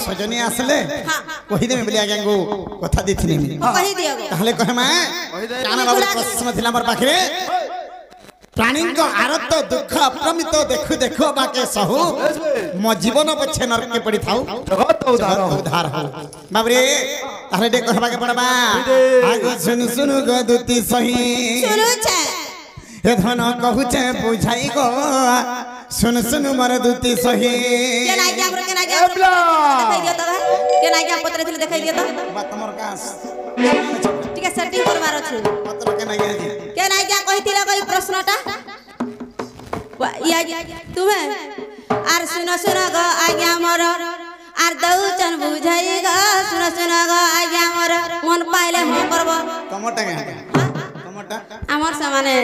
सजनी आसले कहि देमे बोली आज्ञा को कथा देथिनी कहि दियो ताहले कहे मां काना बाबू प्रश्न थिला हमर पाखरे प्राणी को आरत दुख अप्रमित देखु देखु बाके सहु मो जीवन पछे नरक के पड़ी थाउ जगत उद्धार हो बाबरे ताहले दे कहबा के पड़बा आगु सुन सुन गदुती सही सुनु छे हे धन कहू छे बुझाई गो सुन सुन मर दुती सही के नाइ जा देखाई दियो त के नाइ जा पत्र थिले देखाई दियो त बात हमर कास ठीक है सेटिंग करबार अछि पत्र के नाइ जा के नाइ जा कहिथिला कोई प्रश्नटा या तुम्हें आर सुनो सुनो गो आज्ञा मोर आर दउचन बुझाई गो सुनो सुनो गो आज्ञा मोर मन पाइले हो करबो कमटा के हमर सामाने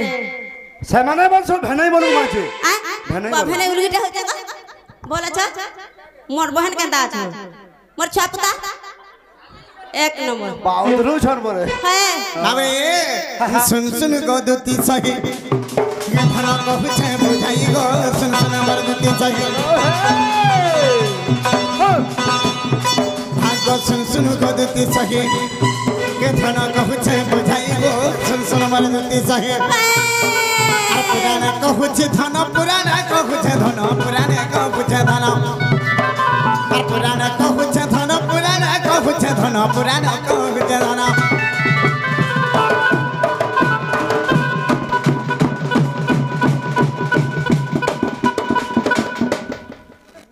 बोल सब भेनै बोलू माछे भेनै उलगिटा होते का बोल अच्छा मोर बहन केंदा छ मोर छपता एक नंबर बाउदरू छन बोले है बाबे सुन सुन गदुती सही ये धन कहू छे बुझाई गो सुन सुन मर दुती सही भाग सुन सुन गदुती सही के धन कहू छे बुझाई गो सुन सुन मर दुती सही पुराना कहू छे धन पुराना कहू छे धन पुराना कहू छे धन पुराना कहू छे धन पुराना कहू छे धन पुराना कहू छे धन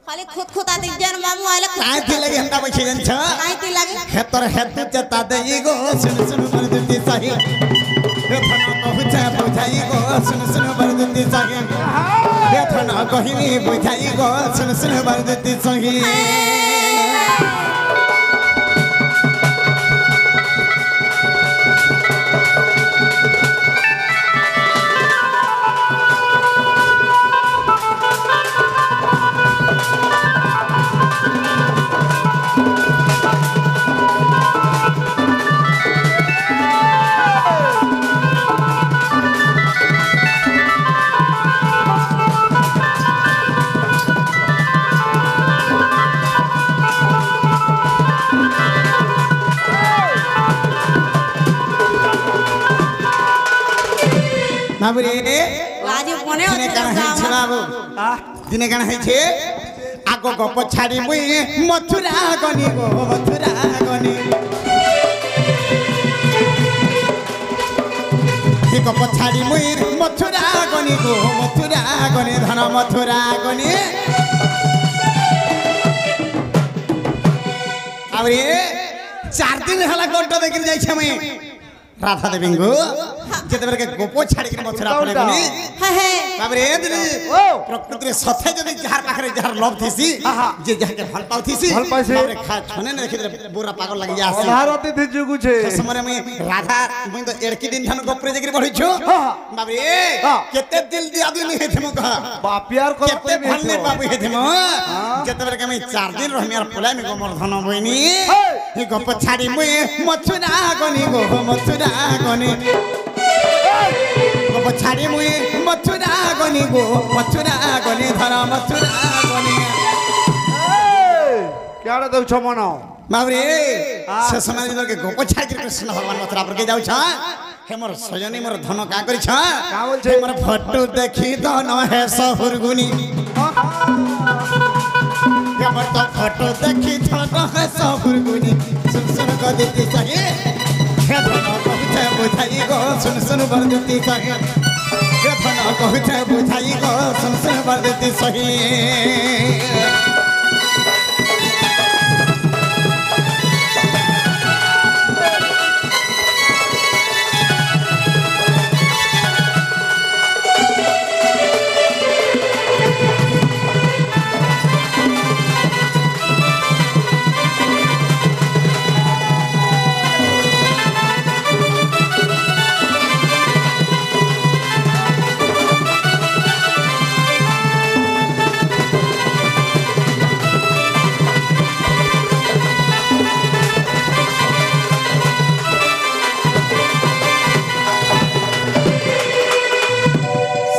खाली खुद खुद आदि जन मामू आले काय थी लगी हंदा बचे जन छ काय ती लागे हेतर हेतु चता देई गो सुन सुन मर दुती सही हे धन कहू छे बुझाई गो सुन सुन मर दुती सही हे धन कहिनी बुझाई गो सुन सुन मर दुती सही बाबरे आज कोने दिने काना है छ बाबू दिने काना है छे आगो गप छाड़ी मुई मथुरा गनी गो मथुरा गनी हे गप छाड़ी मुई मथुरा गनी गो मथुरा गनी धन मथुरा गनी अबरे 4 दिन हला गोटो देखि जाई छ मैं राधा देवी को जेते बेर के गोपो छाड़ी के मथुरा पले गनी है बाबरे दिने प्रकृति रे सथे जदी जहार पाखरे जहार लव थीसी जे जहार के भल पाउथीसी बाबरे खा छने ने देखि बोरा पागल लागि जासी भारती थी जुगु छे समय में राधा मुई तो एड़की दिन धन गोपरे जगरी बढ़ी छु बाबरे केते दिल दी आदमी हे थमो कहा बाप यार को केते भल ने बाबू हे थमो जेते बेर के मैं 4 दिन रहमी यार पलाई में गोमर धन बइनी हे गप छाड़ी मुई मथुरा गनी गो मथुरा गनी गप छाड़ी मुई मथुरा गनी गो मथुरा गनी धन मथुरा गनी क्याडा दउ छ मनो बाबरे से समय दिन के गप छाड़ी के कृष्ण भगवान मथुरा पर के जाउ छ हे मोर सजनी मोर धन का करी छ का बोल छे मोर फोटो देखी धन है सहुरगुनी हे मोर तो फोटो देखी धन है सहुरगुनी सुन सुन को देती चाहिए हे धन कहू छे बुझाई गो सुन सुन बर देती चाहिए हे धन कहू छे बुझाई गो सुन सुन बर देती सही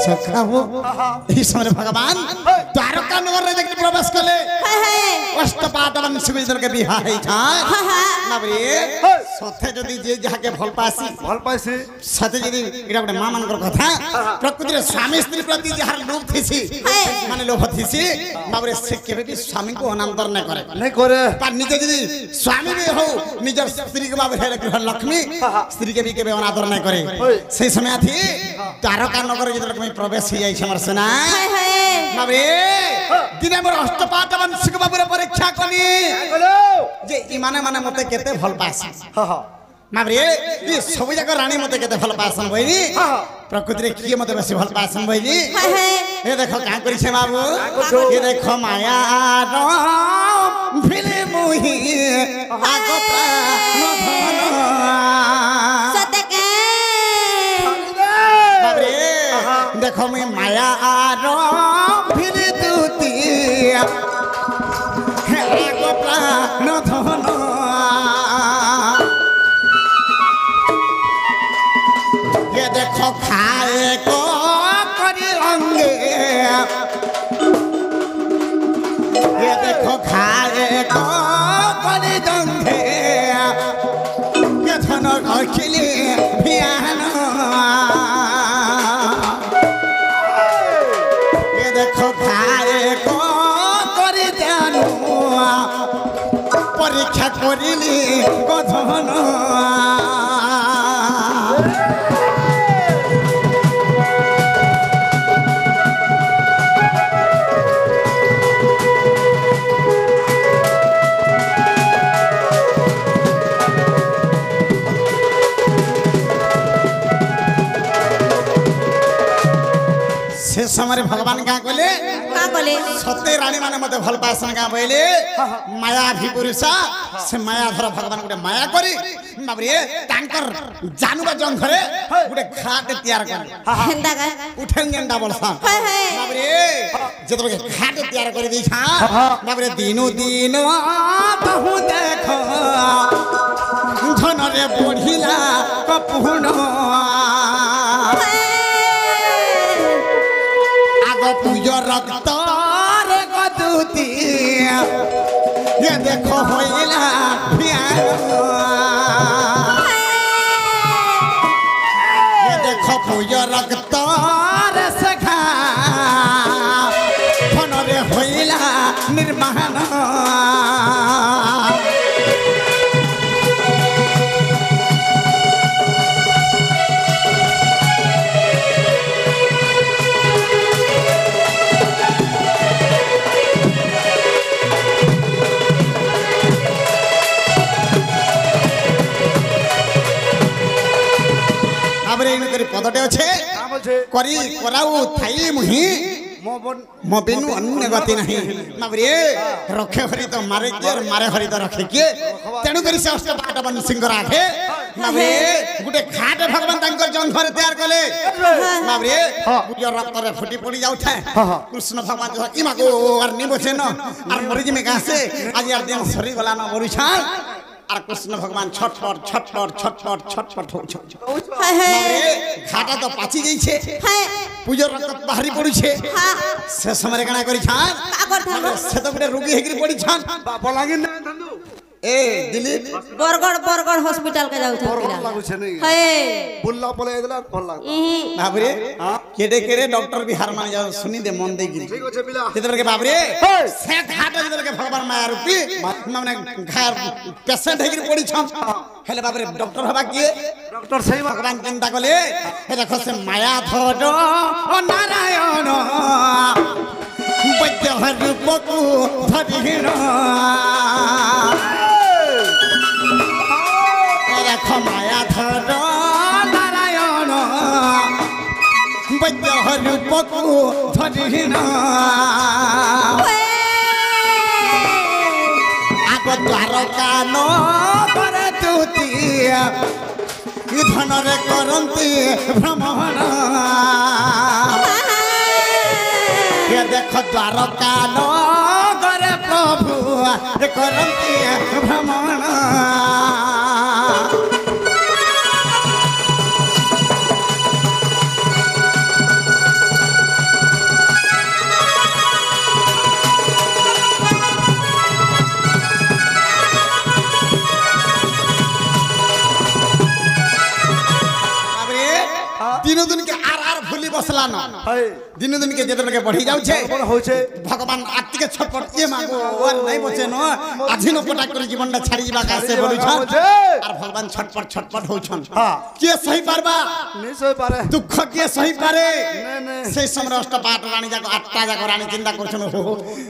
सखा हो इस समय भगवान द्वारका नगर रे जगत प्रवेश कले অষ্টপাট বংশ বিজরকে বিবাহ হইছা বাবরে সথে যদি যে যাকে ভাল পাসি ভাল পাইছে সাথে যদি এটা একটা মা মানকর কথা প্রকৃতির স্বামী স্ত্রী প্রতি যাহার লোভ থিসি মানে লোভ থিসি বাবরে সে কেবে বি স্বামীকে অনান্তর না করে নাই করে আর নিজে যদি স্বামী বি হও নিজের স্ত্রীকে বাবরে হেলে গৃহ লক্ষ্মী স্ত্রীকে বি কেবে অনাদর না করে সেই সময় থি তারকা নগরে যদি তুমি প্রবেশ হই যাইছে আমার সেনা হায় হায় বাবরে দিনে মোর অষ্টপাট বংশিক বাবুরে পরীক্ষা কলি যে ইমানে মানে মতে কেতে ভাল পাসি বাবরে এই সব জায়গা রানী মতে কেতে ভাল পাসন বইনি প্রকৃতিরে কি মতে বেশি ভাল পাসন বইনি হায় হায় এ দেখো কা করিছে বাবু এ দেখো মায়া ভিলে মুহি আগতা সতকে বাবরে দেখো মে মায়া ভিলে তুতি আগতা নধন ये देखो खाए को करी रंगे ये देखो खाए को करी रंगे ये धन खिली पियानो ये देखो खाए को करी जानू परीक्षा करिली गधन से समय भगवान क्या कहले का बोले सत्य रानी माने मते भल पासन का बोले माया भी पुरुषा से माया धर भगवान गुटे माया करी बाबरे तांकर जानुबा जंग घरे गुटे घाट तैयार कर हेंदा का उठेन गेंडा बोलसा हाय हाय बाबरे जतबे घाट तैयार कर दी छा बाबरे दिनो दिन बहु देखो धन रे बढ़िला कपुन पूजो रक्त रे गदुती ये देखो होइला ये देखो पूजो रक्त रे सखा फन रे होइला निर्माण पदटे अच्छे करी कराऊ थाई मुही मो बिनु अन्य गति नहीं बाबरे रखे हरि तो मारे किए मारे हरि तो रखे किए तेणु करी से अष्टपाट बंसिंग राखे बाबरे गुटे घाट भगवान तांकर जंग घर तैयार कले बाबरे पूजा रक्त रे फुटी पड़ी जाउथे कृष्ण भगवान जो इमा को और नि बचे न और मरिज में कासे आज यार दिन सरी गला न बरुछा और कृष्ण भगवान छटपट छटपट छटपट छटपट हो हाय हाय घाटा तो पाची गई छे हाय पूजो रक्त बाहरी पड़ी छे हां से समय कना करी छान का करथन से तो गुटे रोगी हेकरी पड़ी छान बाप लागिन ना धंधु ए दिलीप बरगड़ हॉस्पिटल के जाउ बरगड़ लागु छे नहीं हाय बुल्ला बोले इदला भल लाग बाबरे केडे केडे डॉक्टर बिहार मान जा सुनी दे मन दे गिरी ठीक होछे पिला जेतर के बाबरे से घाट जेतर के भगवान माया रूपी माने घर पेशेंट हेकरी पड़ी छान हेले बाबरे डॉक्टर हबा किए डॉक्टर सही भगवान चिंता कले हे देखो से माया धर ओ नारायण वैद्य रूप को धरिण देखो माया धर नारायण वैद्य रूप को धरिण आग द्वारका न करे तुतिया धन रे करंती भ्रमण ये देख द्वारका नगर प्रभु करंती भ्रमण बसला न हाय दिन दिन के जेते के बढ़ी जाउ छे कोन होय छे भगवान आति के छटपट ए मागो और नहीं बचे न आधीन पटा कर जीवन छाड़ी जीवा का से बोलु छन और भगवान छटपट हो छन हां के सही पारबा नहीं सही पारे दुख के सही पारे नहीं से समय अष्टपाट रानी जाको आठटा जाको रानी चिंता करछन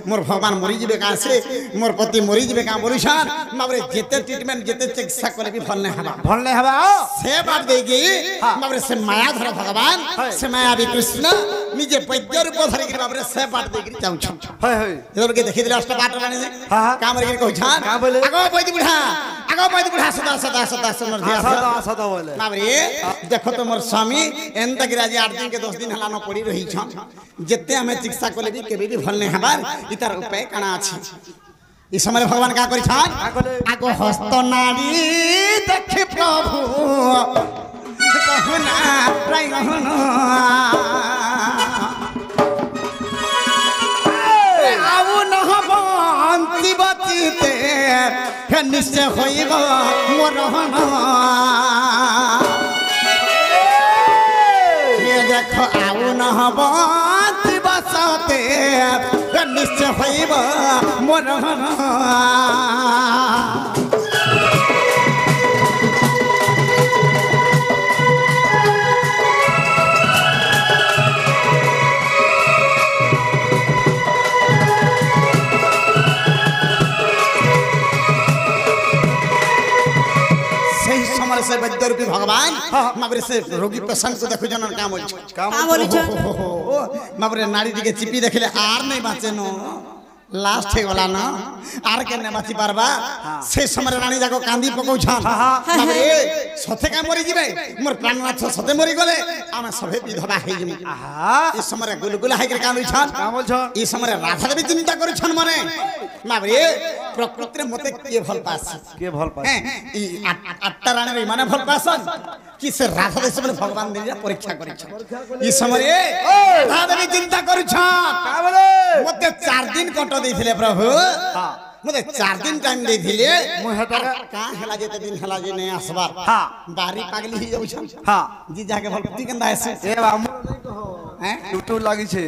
मोर भगवान मरी जिबे का से मोर पति मरी जिबे का बोलु छन माबरे जेते ट्रीटमेंट जेते चिकित्सा करे भी फल नहीं हबा भल नहीं हबा से बात देगी माबरे से माया धर भगवान से माया भी कृष्ण निजे वैद्य रूप धरि के बाबरे से बात देगी जाउ छन हाय हाय इधर के देखि दिला अष्टपाट रानी से हाँ। काम रे कहू छन का बोले? आगो वैद्य बुढ़ा सदा सुनर दिया सदा बोले बाबरे देखो तो मोर स्वामी एंता गिराजी 8 दिन के 10 दिन हला न पड़ी रही छ जेते हमें चिकित्सा कोले भी केबे भी भल नहीं हबार इतर उपाय काना अछि ई समय भगवान का करि छन आगो हस्त नारी देखि प्रभु कहना रायहन आउ न हबंती बतीते निश्चय होइब मोरहन ये देखो आउ न हबंती बसते निश्चय होइब मोरहन से वैद्य रूपी भगवान माबरे से रोगी पेशेंट को देखो जनन काम होय काम बोली छ माबरे नारी के चिपी देखले आर नहीं बाचे नो लास्ट हे वाला ना आर के ने बाची पारबा से समय रानी जाको कांदी पकौ छन माबरे सथे का मरि जिबे मोर प्राणनाथ सथे मरि गले आमे सभे विधवा हे जिमु इस समय गुलगुला हे के काम होय छन काम बोल छ इस समय राधा देवी चिंता करू छन मने माबरे प्रकृति रे मते के भल पास के भल पास ई आठटा रानी रे माने भल पासन कि से राधा देवी से भगवान देवी परीक्षा करै छ इस समय राधा देवी चिंता करू छ का बोले मते 4 दिन कट देथिले प्रभु हां मते 4 दिन टाइम देथिले मु हेतरा का हेला जेते दिन हेला जे नै आसबार हां बारी पागली ही जाउ छ हां जी जाके भल पति केंदा है ए बामु नहीं कहो हैं यूट्यूब लागी छे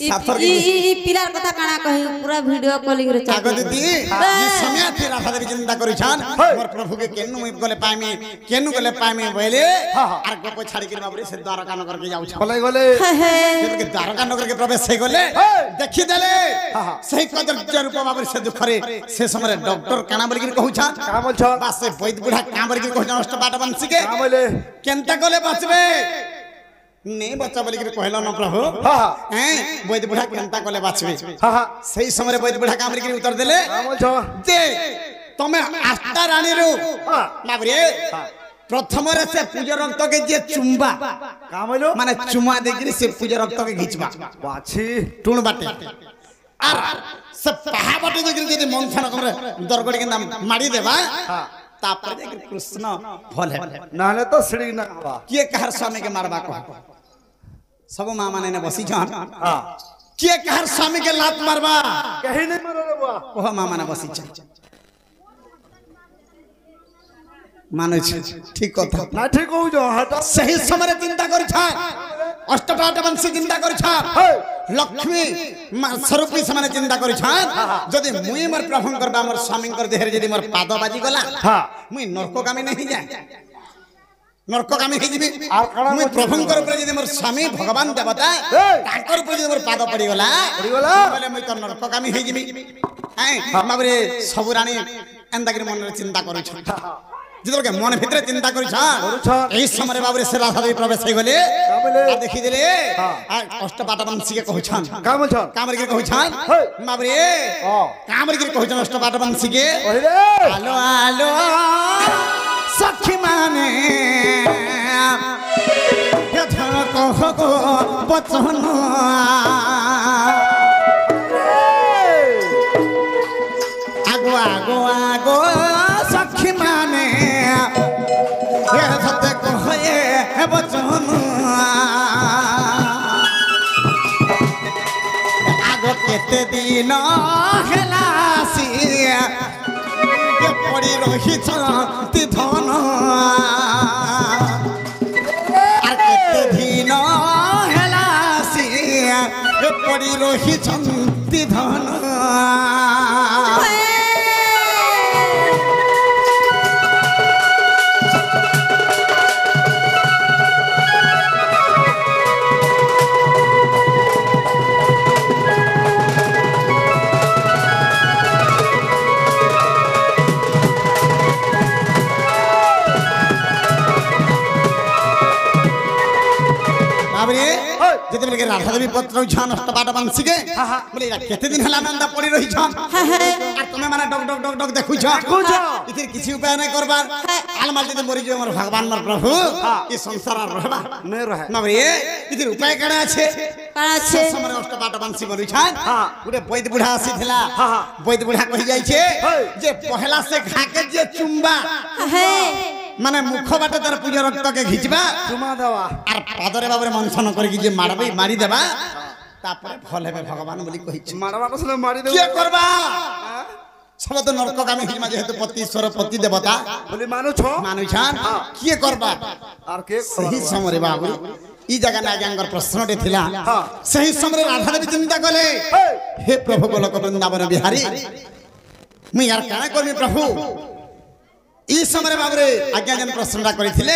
ई पिलार कथा काना कहि पूरा वीडियो कॉलिंग रे आगो दीदी ये समय थे राधा देवी चिंता करू छन मोर प्रभु के केनु में गले पाइमे केनु गले पाइमे बोले आर गोपो छाड़ी के बाबरे से द्वारका नगर के जाउ छ बोले बोले के द्वारका नगर के प्रवेश से गले देखि देले सही कदर रूप बाबरे से दुखरे से समय डॉक्टर काना बोल के कहू छ का बोल छ बस से वैद्य बुढ़ा काना बोल के कहू छ अष्ट बाट वंशी के का बोले केनता गले बचबे नहीं बच्चा बोल के कहलो न प्रभु हैं वैद्य बुढ़ा केनता गले बचबे हां सही समय वैद्य बुढ़ा काना बोल के उत्तर देले का बोल छ जे तमे आष्टा रानी रो बाबरे प्रथम रे से पूज रक्त के जे चुम्बा का बोलो माने चुमा देगिरी से पूज रक्त के घिचबा बाछी टुण बाटे आर से पहा बाटे देगिरी जे मंथन करे दरगड़ी के नाम मारी देबा तापर जे कृष्ण फल है नाले तो श्री ना हवा के कहर स्वामी के मारबा को सब मां माने ने बसी छन हां के कहर स्वामी के लात मारबा कहीं नहीं मरो रे बुआ ओह मां माने बसी छन माने छै ठीक कथा ना ठीक हो जो हटा सही समय चिंता कर अष्टपाट वंशी चिंता कर लक्ष्मी स्वरूप समय चिंता कर जदि मुई मोर प्रभु करबा मोर स्वामी कर देहरे जदि मोर पाद बाजी गला मुई नरकगामी नहीं जाए नरकगामी हे जिबी मुई प्रभु कर ऊपर जदि मोर स्वामी भगवान देवता ताकर ऊपर जदि मोर पाद पड़ी गला बोले मुई तो नरकगामी हे जिबी हैं माबरे सब रानी एंदागिर मन रे चिंता करू छ जितल के मन भितर चिंता करू छ एही समय बाबरे से राधा देवी प्रवेश हे गले आ देखि देले अष्टपाट वंशी के कहू छन का बोल छ कामर के कहू छन बाबरे कामर के कहू छन अष्टपाट वंशी के ओरे आलो आलो सखी माने ये धन कह को बचन आगो आगो आगो सखी माने ये सत्य कहे बचन आगो केते दिन हेलासी ये पड़ी रही छाती धन आर केते दिन हेला ରଖିଛନ୍ତି ଧନ যেতেবেলে রাধা দেবী পত্র ছন অষ্টপাট বাংশিকে বলে কেতে দিন হেলা নন্দা পড়ি রহিছ আর তুমি মানে ডক ডক ডক ডক দেখুছ ইতির কিছু উপায় নাই করবার আলমাল যদি মরি যাবে আমার ভগবান মোর প্রভু এই সংসার আর রহবা नहीं रहे না রে ইতির উপায় কাড়া আছে কাড়া আছে সময় অষ্টপাট বাংশি মরিছান গুটে বৈদ বুঢ়া আসিছিলা বৈদ বুঢ়া কহি যাইছে যে পহেলা সে ঘাকে যে চুম্বা মানে মুখ বাটে তার পুজো রক্তকে ঘিচবা चुमा देवा আর পাদরে বাবরে মন্থন করে কি যে মারবে মারি দেবা তারপরে ফল হবে ভগবান বলি কইছে मारवा नसले मारी दे কি করবা সব তো নরকগামী হিমা যেহেতু পতি ঈশ্বর পতি দেবতা बोली मानो छो মানুষান কি করবা और के সেই সময় বাবু ই জায়গা না আজ্ঞাঙ্গর প্রশ্নটি ଥିଲା সেই সময় রাধা দেবী চিন্তা কলে হে প্রভু গোলক বৃন্দাবন বিহারী মুই আর কাଣା করবি প্রভু এই সময় বাবুরে আজ্ঞা যেন প্রশ্নটা করেছিলে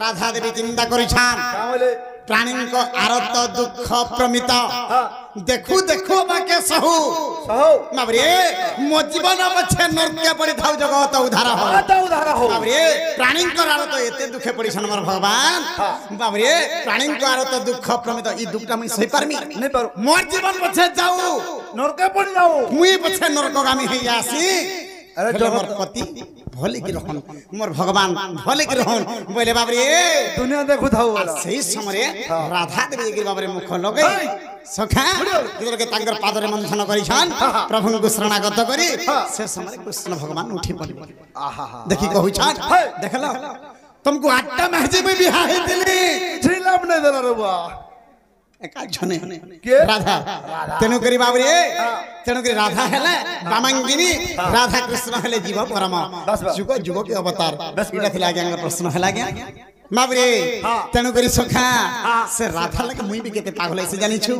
রাধা দেবী চিন্তা করিছান का बोले প্রাণীঙ্ক আরত দুঃখ প্রমিত দেখু দেখু বাকে সহু सहो বাবরে মো জীবন পছে নরকে পড়ি থাউ জগত উদ্ধার হয় आता उधारा हो বাবরে প্রাণীঙ্ক আরত এতে দুঃখে পড়িছন আমার ভগবান বাবরে প্রাণীঙ্ক আরত দুঃখ প্রমিত এই দুঃখটা মুই সই পারমি नहीं पारो মোর জীবন পছে যাও नरके पड़ जाओ মুই পছে নরকগামী হই আসি अरे হেলে মোর পতি ভলে কি রহন মোর ভগবান ভলে কি রহন বলে বাবরে दुनिया देखो था আর সেই সময়ে রাধা দেবী এগির বাবরে মুখ লগাই সখা যেগুলোকে তাঙ্কর পাদরে মন্থন করিছন প্রভুଙ୍କୁ শরণাগত করি সে সময়ে কৃষ্ণ ভগবান উঠি পড়ি आहा हा দেখি কহুছন দেখল तुमको आठटा महजी में बिहा है दिली झिलाम नहीं देला रे बुआ एका जने के? राधा तेनु करी बाबरे तेनु करी राधा हेले बामांगिनी राधा कृष्ण हेले जीव परम बस बस। जुग जुग के अवतार इटा थिला आगे प्रश्न हेला गया बाबरे तेनु करी सखा से राधा लगे मुई भी केते पागल से जानी छु